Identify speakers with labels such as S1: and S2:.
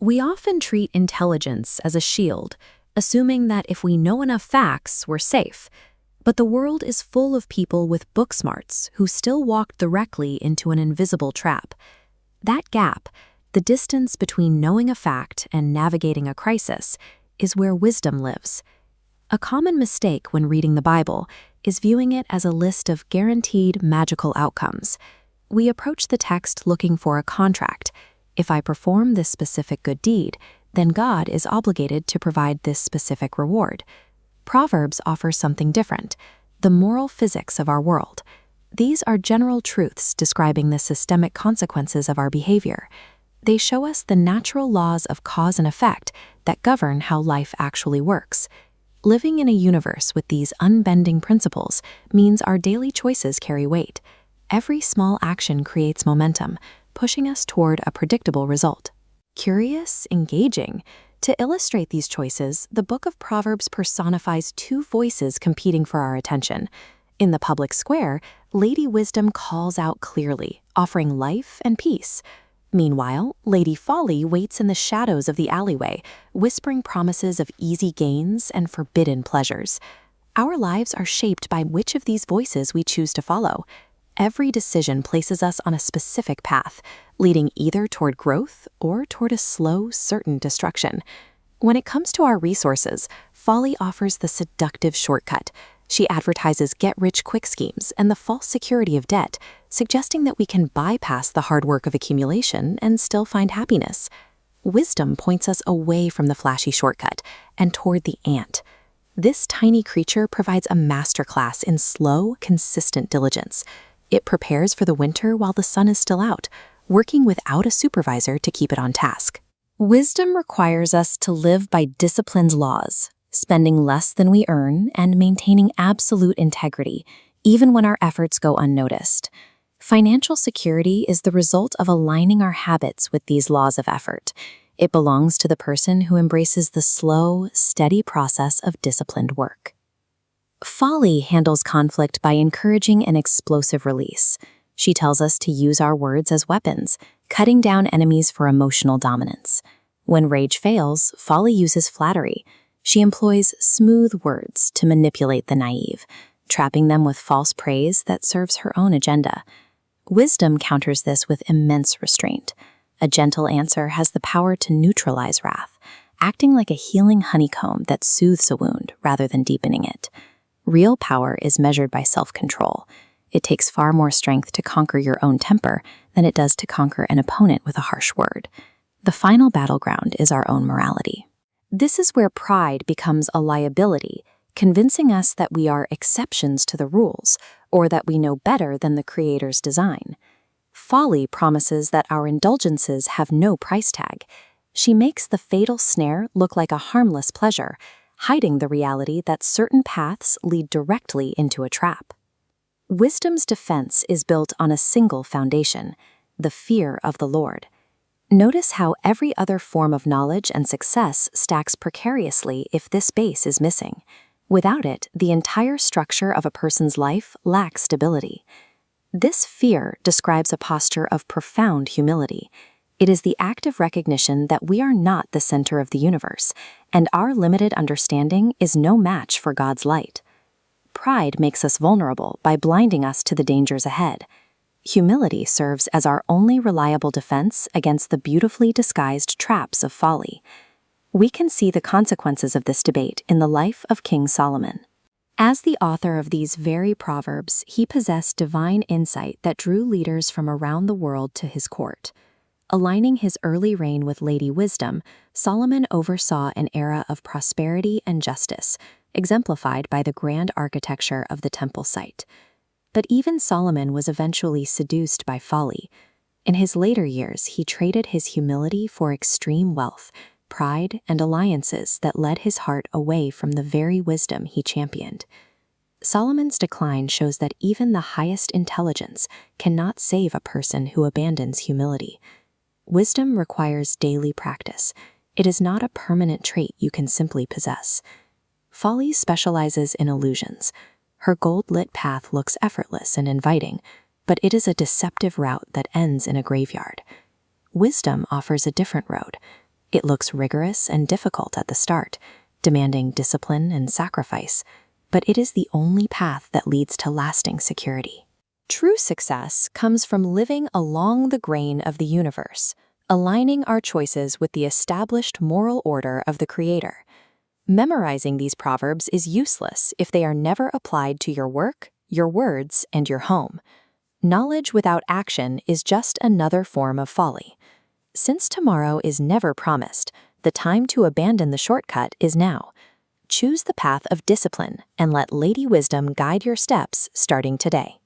S1: We often treat intelligence as a shield, assuming that if we know enough facts, we're safe. But the world is full of people with book smarts who still walk directly into an invisible trap. That gap, the distance between knowing a fact and navigating a crisis, is where wisdom lives. A common mistake when reading the Bible is viewing it as a list of guaranteed magical outcomes. We approach the text looking for a contract. If I perform this specific good deed, then God is obligated to provide this specific reward. Proverbs offers something different, the moral physics of our world. These are general truths describing the systemic consequences of our behavior. They show us the natural laws of cause and effect that govern how life actually works. Living in a universe with these unbending principles means our daily choices carry weight. Every small action creates momentum, pushing us toward a predictable result. Curious, engaging. To illustrate these choices, the Book of Proverbs personifies two voices competing for our attention. In the public square, Lady Wisdom calls out clearly, offering life and peace. Meanwhile, Lady Folly waits in the shadows of the alleyway, whispering promises of easy gains and forbidden pleasures. Our lives are shaped by which of these voices we choose to follow. Every decision places us on a specific path, leading either toward growth or toward a slow, certain destruction. When it comes to our resources, Folly offers the seductive shortcut. She advertises get-rich-quick schemes and the false security of debt, suggesting that we can bypass the hard work of accumulation and still find happiness. Wisdom points us away from the flashy shortcut and toward the ant. This tiny creature provides a masterclass in slow, consistent diligence. It prepares for the winter while the sun is still out, working without a supervisor to keep it on task. Wisdom requires us to live by disciplined laws, spending less than we earn and maintaining absolute integrity, even when our efforts go unnoticed. Financial security is the result of aligning our habits with these laws of effort. It belongs to the person who embraces the slow, steady process of disciplined work. Folly handles conflict by encouraging an explosive release. She tells us to use our words as weapons, cutting down enemies for emotional dominance. When rage fails, Folly uses flattery. She employs smooth words to manipulate the naive, trapping them with false praise that serves her own agenda. Wisdom counters this with immense restraint. A gentle answer has the power to neutralize wrath, acting like a healing honeycomb that soothes a wound rather than deepening it. Real power is measured by self-control. It takes far more strength to conquer your own temper than it does to conquer an opponent with a harsh word. The final battleground is our own morality. This is where pride becomes a liability, convincing us that we are exceptions to the rules, or that we know better than the Creator's design. Folly promises that our indulgences have no price tag. She makes the fatal snare look like a harmless pleasure, hiding the reality that certain paths lead directly into a trap. Wisdom's defense is built on a single foundation, the fear of the Lord. Notice how every other form of knowledge and success stacks precariously if this base is missing. Without it, the entire structure of a person's life lacks stability. This fear describes a posture of profound humility. It is the active recognition that we are not the center of the universe, and our limited understanding is no match for God's light. Pride makes us vulnerable by blinding us to the dangers ahead. Humility serves as our only reliable defense against the beautifully disguised traps of folly. We can see the consequences of this debate in the life of King Solomon. As the author of these very proverbs, he possessed divine insight that drew leaders from around the world to his court. Aligning his early reign with Lady Wisdom, Solomon oversaw an era of prosperity and justice, exemplified by the grand architecture of the temple site. But even Solomon was eventually seduced by folly. In his later years, he traded his humility for extreme wealth, pride, and alliances that led his heart away from the very wisdom he championed. Solomon's decline shows that even the highest intelligence cannot save a person who abandons humility. Wisdom requires daily practice. It is not a permanent trait you can simply possess. Folly specializes in illusions. Her gold-lit path looks effortless and inviting, but it is a deceptive route that ends in a graveyard. Wisdom offers a different road. It looks rigorous and difficult at the start, demanding discipline and sacrifice, but it is the only path that leads to lasting security. True success comes from living along the grain of the universe, aligning our choices with the established moral order of the Creator. Memorizing these proverbs is useless if they are never applied to your work, your words, and your home. Knowledge without action is just another form of folly. Since tomorrow is never promised, the time to abandon the shortcut is now. Choose the path of discipline and let Lady Wisdom guide your steps starting today.